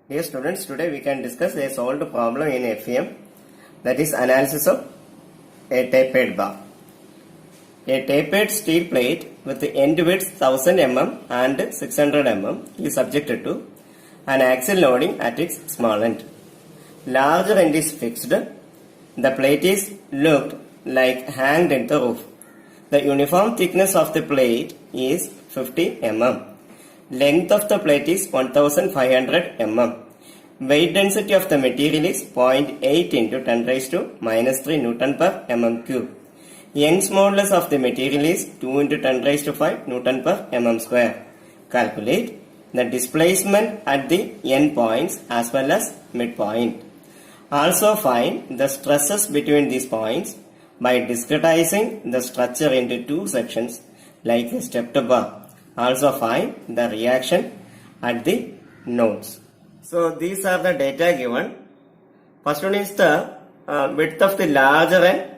Dear students, today we can discuss a solved problem in FEM, that is analysis of a tapered bar. A tapered steel plate with end width 1000 mm and 600 mm is subjected to an axial loading at its small end. Larger end is fixed. The plate is looked like hanged in the roof. The uniform thickness of the plate is 50 mm. Length of the plate is 1500 mm. Weight density of the material is 0.8 into 10 raised to minus 3 Newton per mm cube. Young's modulus of the material is 2 into 10 raised to 5 Newton per mm square. Calculate the displacement at the end points as well as midpoint. Also find the stresses between these points by discretizing the structure into two sections like a stepped bar. Also find the reaction at the nodes. So these are the data given. First one is the width of the larger end.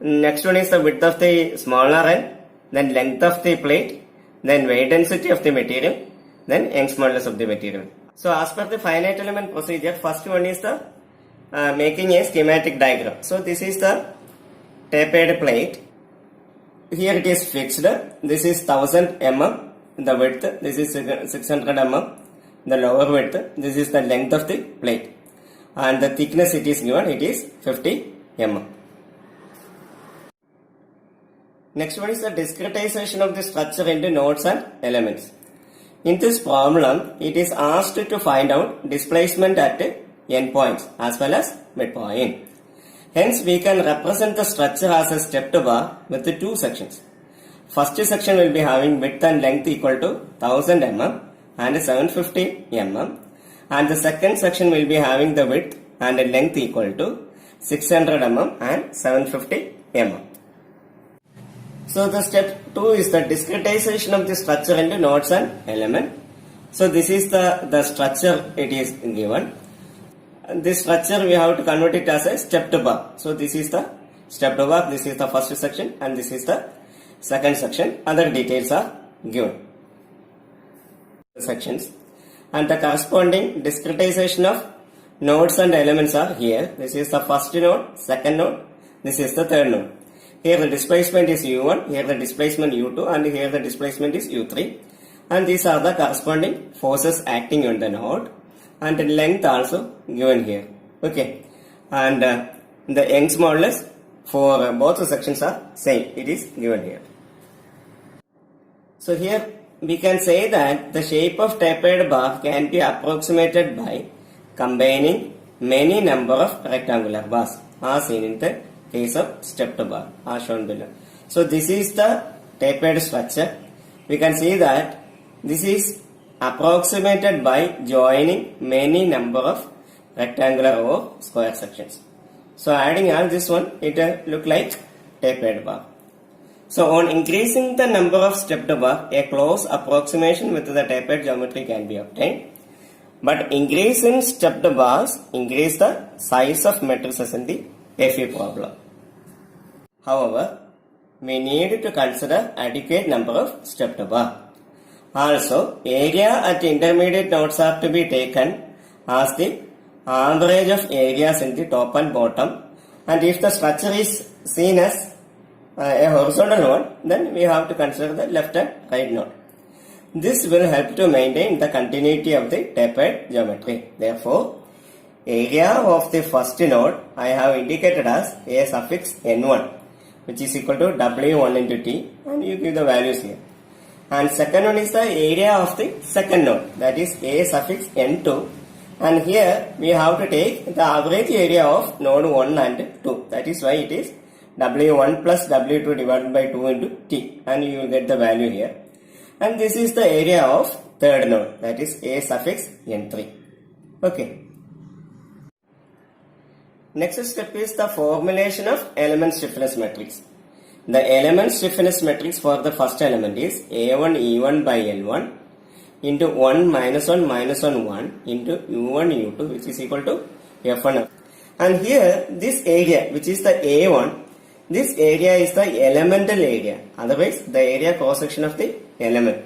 Next one is the width of the smaller end. Then length of the plate. Then weight density of the material. Then Young's modulus of the material. So as per the finite element procedure, first one is the making a schematic diagram. So this is the tapered plate. Here it is fixed. This is 1000 mm. The width. This is 600 mm. The lower width. This is the length of the plate. And the thickness it is given. It is 50 mm. Next one is the discretization of the structure into nodes and elements. In this problem, it is asked to find out displacement at endpoints as well as midpoint. Hence, we can represent the structure as a stepped bar with the two sections. First section will be having width and length equal to 1000 mm and 750 mm. And the second section will be having the width and length equal to 600 mm and 750 mm. So the step 2 is the discretization of the structure into nodes and element. So this is the structure it is given. This structure we have to convert it as a stepped bar. So this is the stepped bar, this is the first section and this is the second section. Other details are given. Sections and the corresponding discretization of nodes and elements are here. This is the first node, second node, this is the third node. Here the displacement is u1, here the displacement u2 and here the displacement is u3. And these are the corresponding forces acting on the node. And the length also given here. Okay. And the Young's modulus for both the sections are same. It is given here. So here we can say that the shape of tapered bar can be approximated by combining many number of rectangular bars as seen in the case of stepped bar as shown below. So this is the tapered structure. We can see that this is approximated by joining many number of rectangular or square sections. So adding all this one, it look like tapered bar. So on increasing the number of stepped bar, a close approximation with the tapered geometry can be obtained. But increase in stepped bars increase the size of matrices in the FE problem. However, we need to consider adequate number of stepped bar. Also, area at intermediate nodes are to be taken as the average of areas in the top and bottom. And if the structure is seen as a horizontal node, then we have to consider the left and right node. This will help to maintain the continuity of the tapered geometry. Therefore, area of the first node I have indicated as a suffix n1, which is equal to w1 into t, and you give the values here. And second one is the area of the second node, that is a suffix n2, and here we have to take the average area of node 1 and 2, that is why it is w1 plus w2 divided by 2 into t, and you will get the value here. And this is the area of third node, that is a suffix n3. Okay. Next step is the formulation of element stiffness matrix. The element stiffness matrix for the first element is A1 E1 by L1 into 1 minus 1 minus 1 1 into U1 U2, which is equal to F1. And here this area, which is the A1, this area is the elemental area, otherwise the area cross section of the element.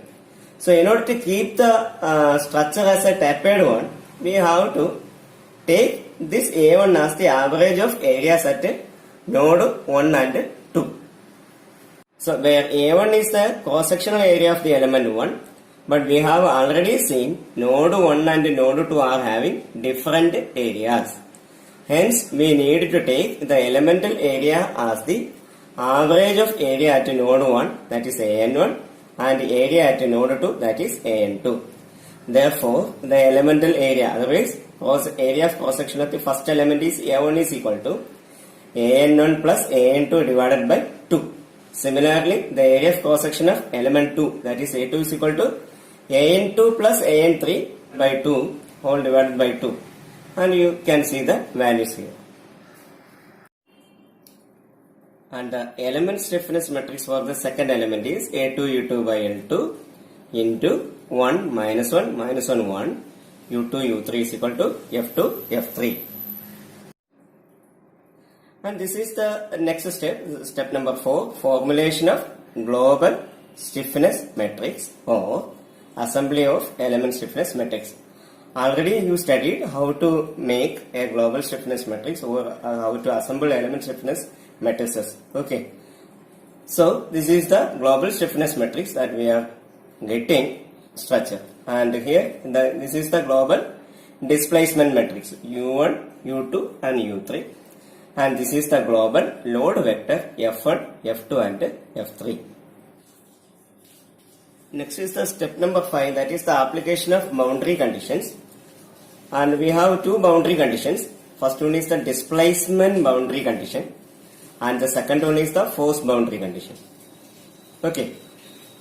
So in order to keep the structure as a tapered one, we have to take this A1 as the average of areas at node 1 and 2. So where A1 is the cross-sectional area of the element 1, but we have already seen node 1 and node 2 are having different areas. Hence we need to take the elemental area as the average of area at node 1, that is AN1, and area at node 2, that is AN2. Therefore the elemental area, otherwise area of cross section of the first element is A1 is equal to AN1 plus AN2 divided by 2. Similarly, the area of cross section of element 2, that is A2 is equal to AN2 plus AN3 by 2 whole divided by 2. And you can see the values here. And the element stiffness matrix for the second element is A2 U2 by L2 into 1 minus 1 minus 1 1 U2 U3 is equal to F2 F3. And this is the next step, step number 4, formulation of global stiffness matrix or assembly of element stiffness matrix. Already you studied how to make a global stiffness matrix or how to assemble element stiffness matrices. Okay. So this is the global stiffness matrix that we are getting structure. And here this is the global displacement matrix U1, U2 and U3. And this is the global load vector F1, F2 and F3. Next is the step number 5, that is the application of boundary conditions. And we have two boundary conditions. First one is the displacement boundary condition and the second one is the force boundary condition. Okay.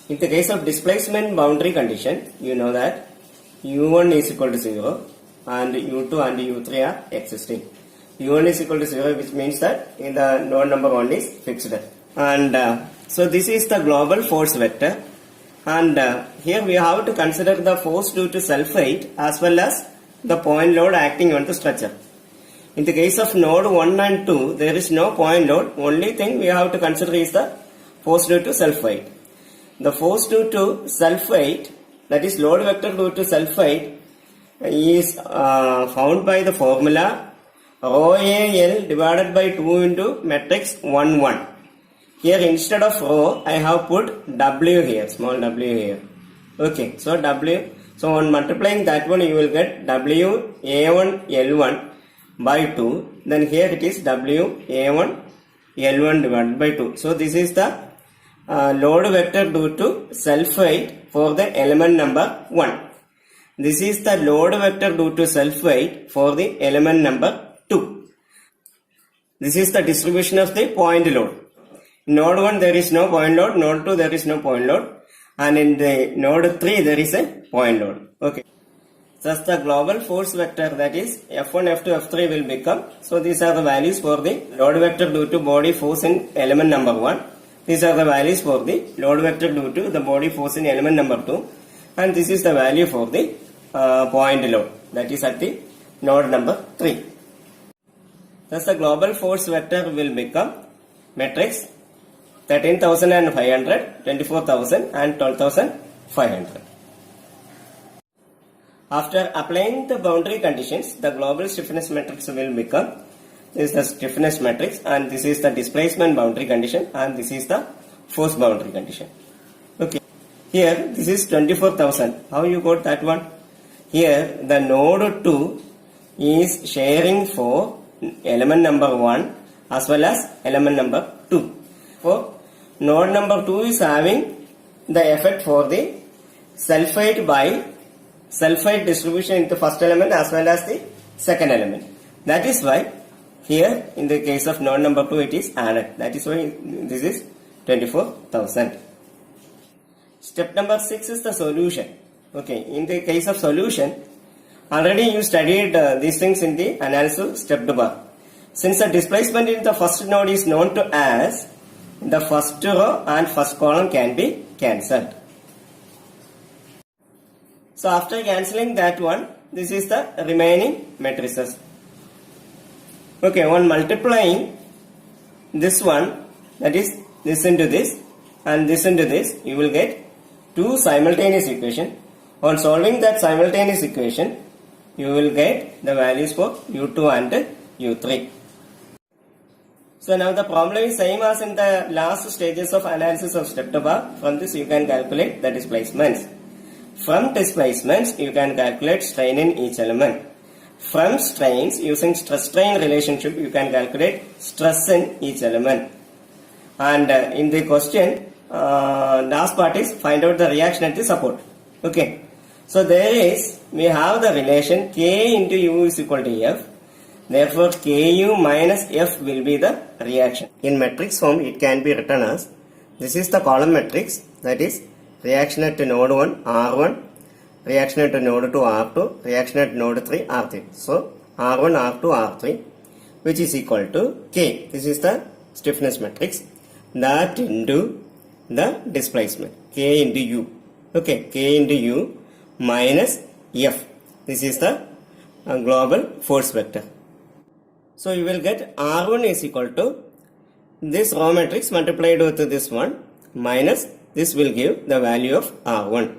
In the case of displacement boundary condition, you know that U1 is equal to 0 and U2 and U3 are existing. U1 is equal to 0, which means that in the node number 1 is fixed. And so this is the global force vector. And here we have to consider the force due to self-weight as well as the point load acting on the structure. In the case of node 1 and 2, there is no point load. Only thing we have to consider is the force due to self-weight. The force due to self-weight, that is load vector due to self-weight, is found by the formula rho Al divided by 2 into matrix 1 1. Here instead of rho, I have put W here, small w here. Okay, so W, so on multiplying that one you will get W A1 L1 by 2. Then here it is W A1 L1 divided by 2. So this is the load vector due to self-weight for the element number 1. This is the load vector due to self-weight for the element number 2. This is the distribution of the point load. Node 1 there is no point load, node 2 there is no point load, and in the node 3 there is a point load. Okay. Thus the global force vector, that is F1, F2, F3 will become, so these are the values for the load vector due to body force in element number 1. These are the values for the load vector due to the body force in element number 2, and this is the value for the point load, that is at the node number 3. Thus the global force vector will become matrix 13,500, 24,000 and 12,500. After applying the boundary conditions, the global stiffness matrix will become, this is the stiffness matrix and this is the displacement boundary condition and this is the force boundary condition. Okay. Here this is 24,000. How you got that one? Here the node 2 is sharing for element number 1 as well as element number 2. For node number 2 is having the effect for the self-weight by self-weight distribution into first element as well as the second element. That is why here in the case of node number 2 it is added. That is why this is 24,000. Step number 6 is the solution. Okay, in the case of solution, already you studied these things in the analysis step bar. Since the displacement in the first node is known to as, the first row and first column can be cancelled. So after cancelling that one, this is the remaining matrices. Okay, on multiplying this one, that is this into this and this into this, you will get two simultaneous equations. On solving that simultaneous equation, you will get the values for u2 and u3. So now the problem is same as in the last stages of analysis of step 2 bar. From this you can calculate the displacements. From displacements you can calculate strain in each element. From strains, using stress-strain relationship, you can calculate stress in each element. And in the question, last part is find out the reaction at the support. Okay. So there is, we have the relation K into U is equal to F. Therefore, Ku minus F will be the reaction. In matrix form, it can be written as, this is the column matrix, that is reaction at node 1, R1, reaction at node 2, R2, reaction at node 3, R3. So, R1, R2, R3, which is equal to K. This is the stiffness matrix. That into the displacement. K into U. Okay, K into U minus F. This is the global force vector. So, you will get R1 is equal to this row matrix multiplied with this one minus this will give the value of R1.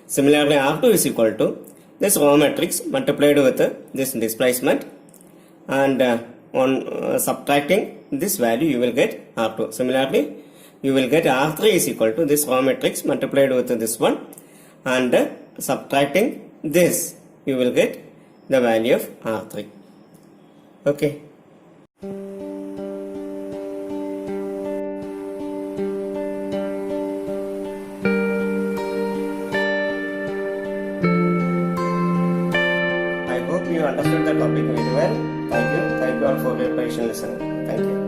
Similarly, R2 is equal to this row matrix multiplied with this displacement, and on subtracting this value you will get R2. Similarly, you will get R3 is equal to this row matrix multiplied with this one, and subtracting this you will get the value of R3. Okay. I hope you understood the topic very well. Thank you. Thank you all for your patient listening. Thank you.